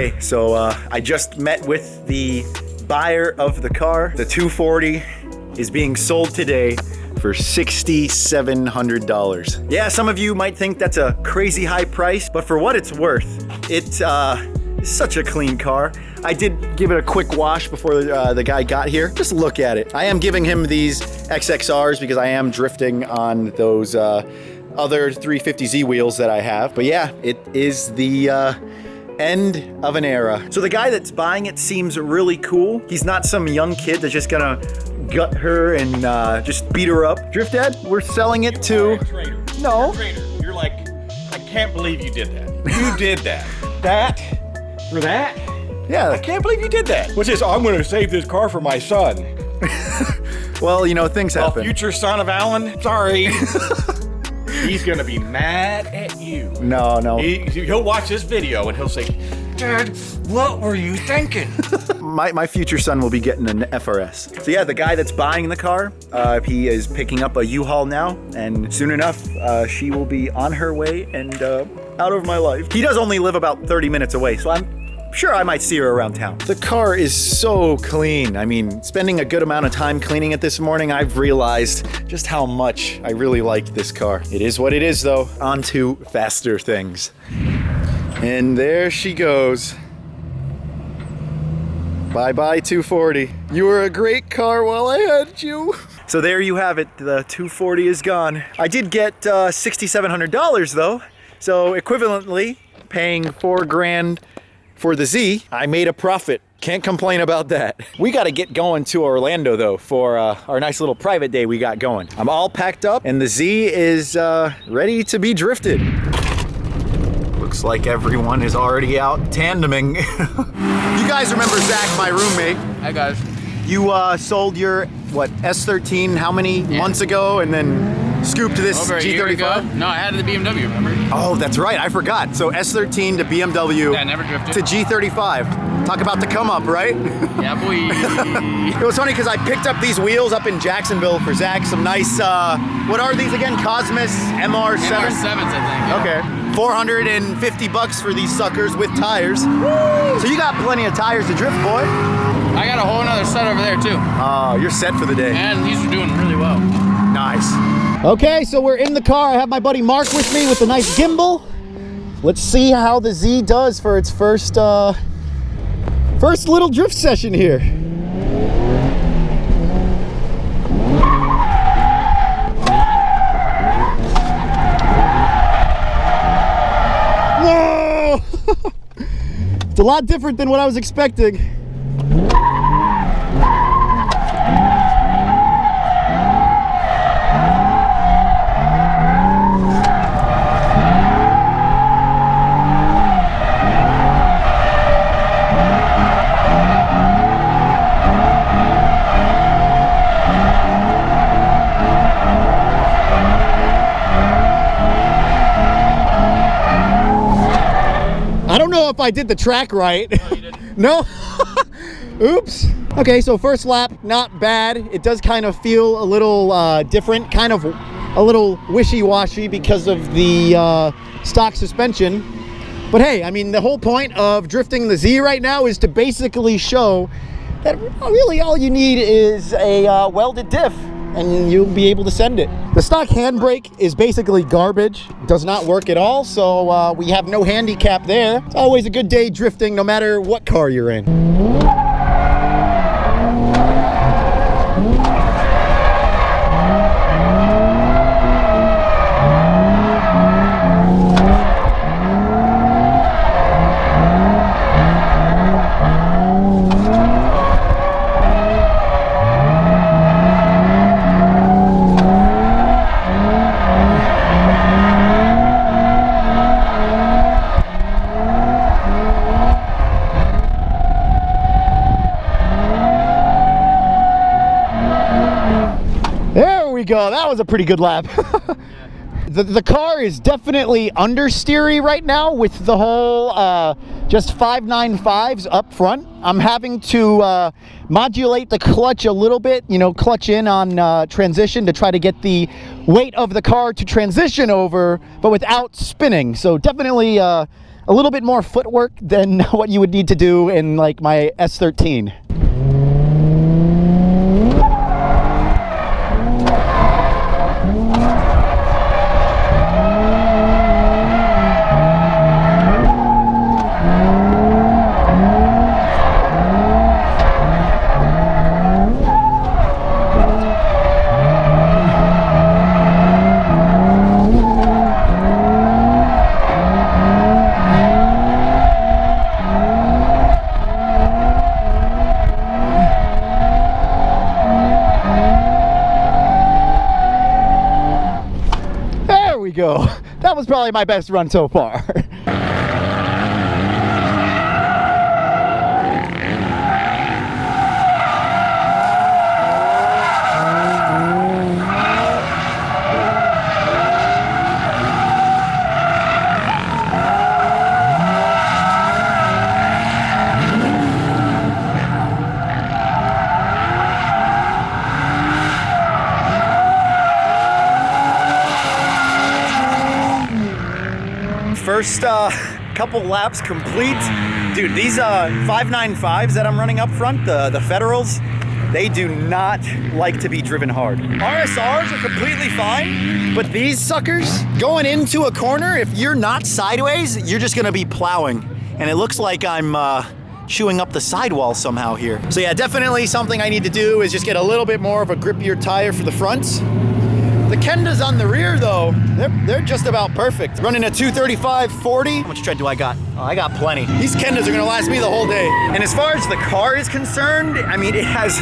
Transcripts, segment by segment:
Okay, so I just met with the buyer of the car. The 240 is being sold today for $6,700. Yeah, some of you might think that's a crazy high price, but for what it's worth, it's such a clean car. I did give it a quick wash before the guy got here. Just look at it. I am giving him these XXRs because I am drifting on those other 350Z wheels that I have. But yeah, it is the end of an era. So the guy that's buying it seems really cool. He's not some young kid that's just gonna gut her and just beat her up. Drift Dad, we're selling it to... You're a traitor. No. You're a traitor. You're like, I can't believe you did that. You did that. That? For that? Yeah. I can't believe you did that. What's this? I'm gonna save this car for my son. Well, you know, things happen. Future son of Alan, sorry. He's gonna be mad at you. No. He'll watch this video and he'll say, Dad, what were you thinking? My future son will be getting an FRS. So yeah, the guy that's buying the car, he is picking up a U-Haul now, and soon enough, she will be on her way and out of my life. He does only live about 30 minutes away, so I'm sure I might see her around town. The car is so clean. I mean, spending a good amount of time cleaning it this morning, I've realized just how much I really like this car. It is what it is though. On to faster things. And there she goes. Bye-bye 240. You were a great car while I had you. So there you have it. The 240 is gone. I did get $6,700 though. So equivalently paying $4 grand for the Z, I made a profit. Can't complain about that. We gotta get going to Orlando though for our nice little private day we got going. I'm all packed up and the Z is ready to be drifted. Looks like everyone is already out tandeming. You guys remember Zach, my roommate? Hi guys. You sold your, what, S14 how many months ago and then scooped this Over a year ago? G35? No, I had the BMW, remember? Oh, that's right, I forgot. So S13 to BMW Yeah, never drifted. to G35. Talk about the come up, right? Yeah, boy. It was funny because I picked up these wheels up in Jacksonville for Zach. Some nice, what are these again? Cosmos MR7? MR7s, I think. Yeah. Okay. $450 for these suckers with tires. Woo! So you got plenty of tires to drift, boy. I got a whole nother set over there too. Oh, you're set for the day. And these are doing really well. Nice. Okay, so we're in the car. I have my buddy Mark with me with the nice gimbal. Let's see how the Z does for its first little drift session here. Whoa! It's a lot different than what I was expecting. I don't know if I did the track right. No, you didn't. No? Oops. Okay, so first lap, not bad. It does kind of feel a little different, kind of a little wishy-washy because of the stock suspension. But hey, I mean, the whole point of drifting the Z right now is to basically show that really all you need is a welded diff and you'll be able to send it. The stock handbrake is basically garbage, does not work at all, so we have no handicap there. It's always a good day drifting no matter what car you're in. Go. That was a pretty good lap. The car is definitely understeery right now with the whole just 595s up front. I'm having to modulate the clutch a little bit, you know, clutch in on transition to try to get the weight of the car to transition over, but without spinning. So definitely a little bit more footwork than what you would need to do in like my S14. Go. That was probably my best run so far. First couple laps complete. Dude, these 595s that I'm running up front, the Federals, they do not like to be driven hard. RSRs are completely fine, but these suckers, going into a corner, if you're not sideways, you're just gonna be plowing. And it looks like I'm chewing up the sidewall somehow here. So yeah, definitely something I need to do is just get a little bit more of a grippier tire for the fronts. The Kendas on the rear though, they're just about perfect. Running a 235/40. How much tread do I got? Oh, I got plenty. These Kendas are gonna last me the whole day. And as far as the car is concerned, I mean, it has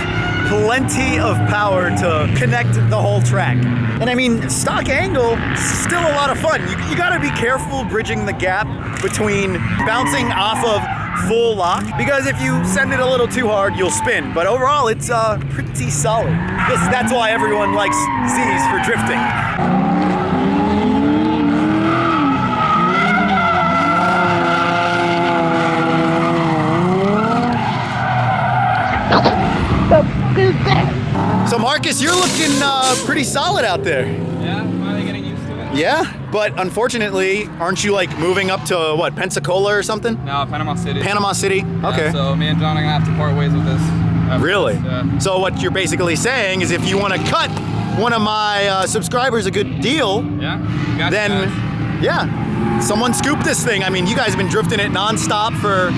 plenty of power to connect the whole track. And I mean, stock angle, still a lot of fun. You gotta be careful bridging the gap between bouncing off of full lock, because if you send it a little too hard, you'll spin. But overall, it's pretty solid. That's why everyone likes Z's for drifting. So Marcus, you're looking pretty solid out there. Yeah, finally getting used to it. Yeah, but unfortunately, aren't you like moving up to what, Pensacola or something? No, Panama City. Panama City? Okay. Yeah, so me and John are gonna have to part ways with this. Really? Yeah. So what you're basically saying is if you want to cut one of my subscribers a good deal, Yeah. Got then you guys. yeah, someone scoop this thing. I mean, you guys have been drifting it nonstop for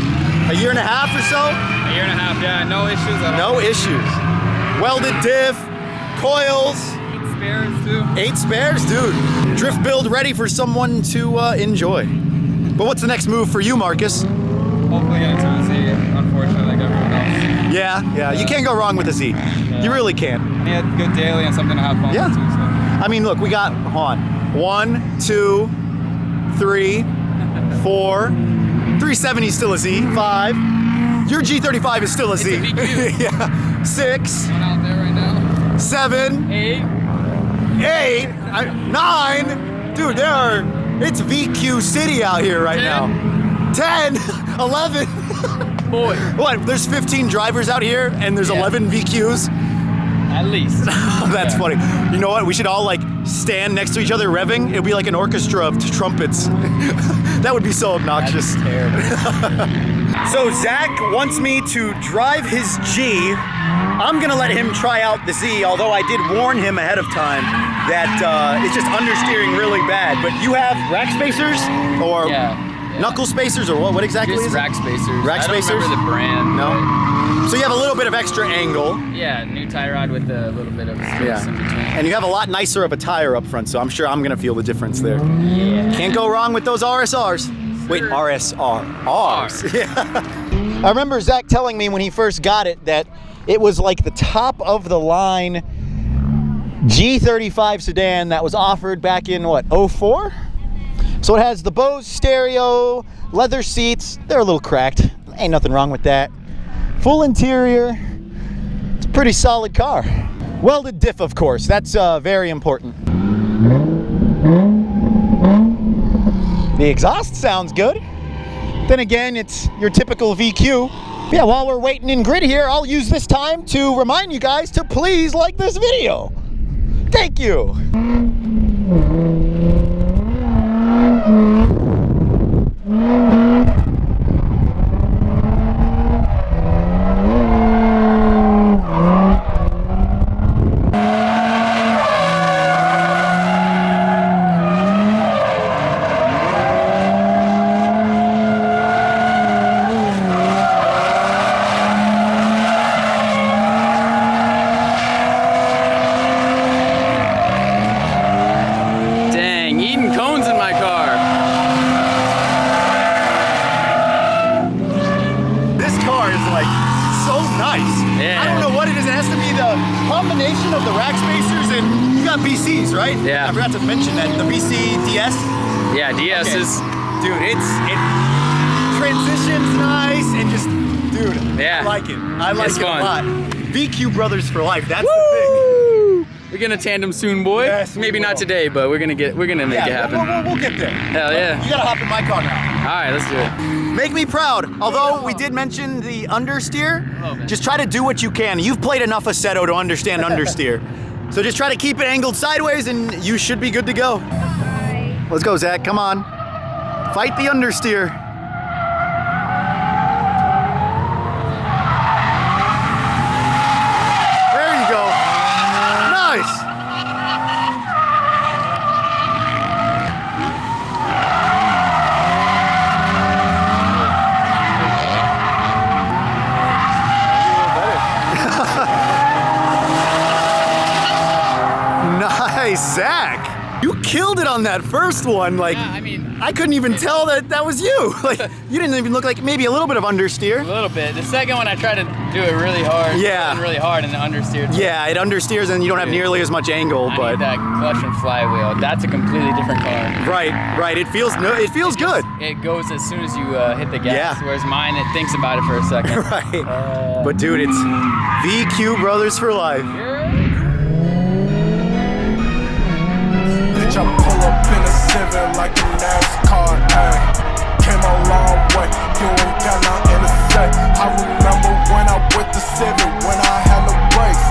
a year and a half or so. A year and a half. Yeah, no issues at all. No issues. Welded diff, coils. 8 spares too. 8 spares, dude. Drift build ready for someone to enjoy. But what's the next move for you, Marcus? Hopefully get into the Z, unfortunately, like everyone else. Yeah, you can't go wrong with a Z. You really can't. He had good daily and something to have fun Yeah. with too, so. I mean, look, we got, hold on, 1, 2, 3, 4, 370 is still a Z, 5, your G35 is still a Z. It's a VQ. Yeah, 6, Going out there right now. 7, 8. 8, 9, dude, it's VQ City out here right 10. now. 10, 11. Boy. What, there's 15 drivers out here and there's 11 VQs? At least. That's funny. You know what? We should all like stand next to each other revving. It'd be like an orchestra of trumpets. That would be so obnoxious. That's terrible. So Zach wants me to drive his G. I'm gonna let him try out the Z, although I did warn him ahead of time that it's just understeering really bad. But you have rack spacers or knuckle spacers or what exactly Just is it? rack spacers. Rack I don't spacers? remember the brand. No. So you have a little bit of extra angle. Yeah, new tie rod with a little bit of space in between. And you have a lot nicer of a tire up front, so I'm sure I'm gonna feel the difference there. Yeah. Can't go wrong with those RSRs. Wait, RSR. R's. Yeah. I remember Zach telling me when he first got it that it was like the top of the line G35 sedan that was offered back in what, 04? So it has the Bose stereo, leather seats. They're a little cracked. Ain't nothing wrong with that. Full interior. It's a pretty solid car. Welded diff, of course. That's very important. The exhaust sounds good. Then again, it's your typical VQ. Yeah, while we're waiting in grid here, I'll use this time to remind you guys to please like this video. Thank you. I don't know what it is. It has to be the combination of the rack spacers and you got BCs, right? Yeah. I forgot to mention that. The BC DS. Yeah, DS Okay. is. Dude, it transitions nice and just, dude, Yeah. I like it. I like It's it fun. a lot. VQ Brothers for life. That's the We're gonna tandem soon, boy. Yes, we Maybe not will. today, but we're gonna make thing. it happen. We'll get there. Hell yeah. You gotta hop in my car now. All right, let's do it. Make me proud. Although we did mention the understeer, just try to do what you can. You've played enough Assetto to understand understeer. So just try to keep it angled sideways and you should be good to go. Let's go, Zach, come on. Fight the understeer. There you go. Nice. Nice, Zach. You killed it on that first one. Like, Yeah, I mean, I couldn't even tell that was you. Like, you didn't even look like maybe a little bit of understeer. a little bit. The second one, I tried to do it really hard. Yeah. Really hard and understeered. Yeah, it understeers and you don't have nearly as much angle, I but need that clutch and flywheel. That's a completely different car. right. It feels good. It goes as soon as you hit the gas. Yeah. Whereas mine, it thinks about it for a second. Right. But dude, it's VQ Brothers for life. Bitch, I pull up in a 7 like a NASCAR, ayy. Came a long way, you ain't got nothing to say. I remember when I went to 7, when I had no brakes.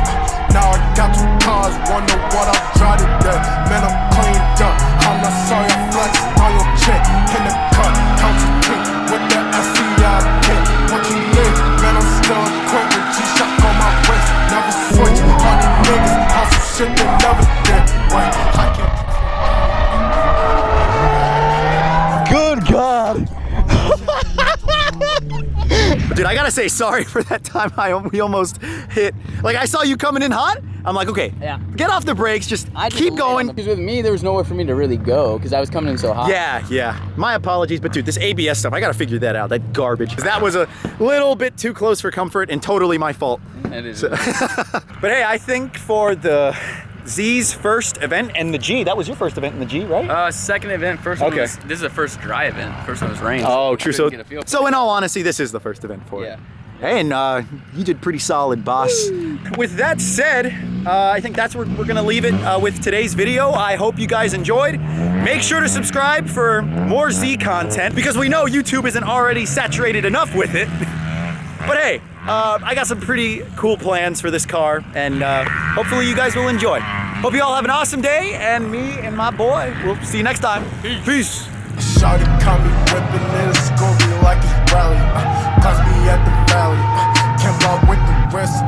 Now I got 2 cars, wonder what I drive today. Man, I'm cleaned up, I'm not sorry, I flexed on your chick. In the cut, count to 3, with the SCI kit. What you need, man, I'm still equipped with G-Shock on my wrist. Never switch, all these niggas, on some shit they never did. Wait, I can't. Good God. Dude, I gotta say sorry for that time we almost hit. Like, I saw you coming in hot. I'm like, okay, Yeah. get off the brakes, just keep going. Because with me, there was nowhere for me to really go because I was coming in so hot. Yeah. My apologies, but dude, this ABS stuff, I gotta figure that out. That garbage. That was a little bit too close for comfort and totally my fault. It is. But hey, I think for the Z's first event and the G, that was your first event in the G, right? Second event, first one Okay. was, this is the first dry event. First one was rain. Oh, true. Couldn't get a feel for So in all honesty, this is the first event for Yeah. it. Hey, and you did pretty solid, boss. With that said, I think that's where we're gonna leave it with today's video. I hope you guys enjoyed. Make sure to subscribe for more Z content because we know YouTube isn't already saturated enough with it. But hey, I got some pretty cool plans for this car, and hopefully you guys will enjoy. Hope you all have an awesome day, and me and my boy, we'll see you next time. Peace. Shawty caught me whipping in a Scooby like it's rally. Cost me at the valley. Came out with the rest.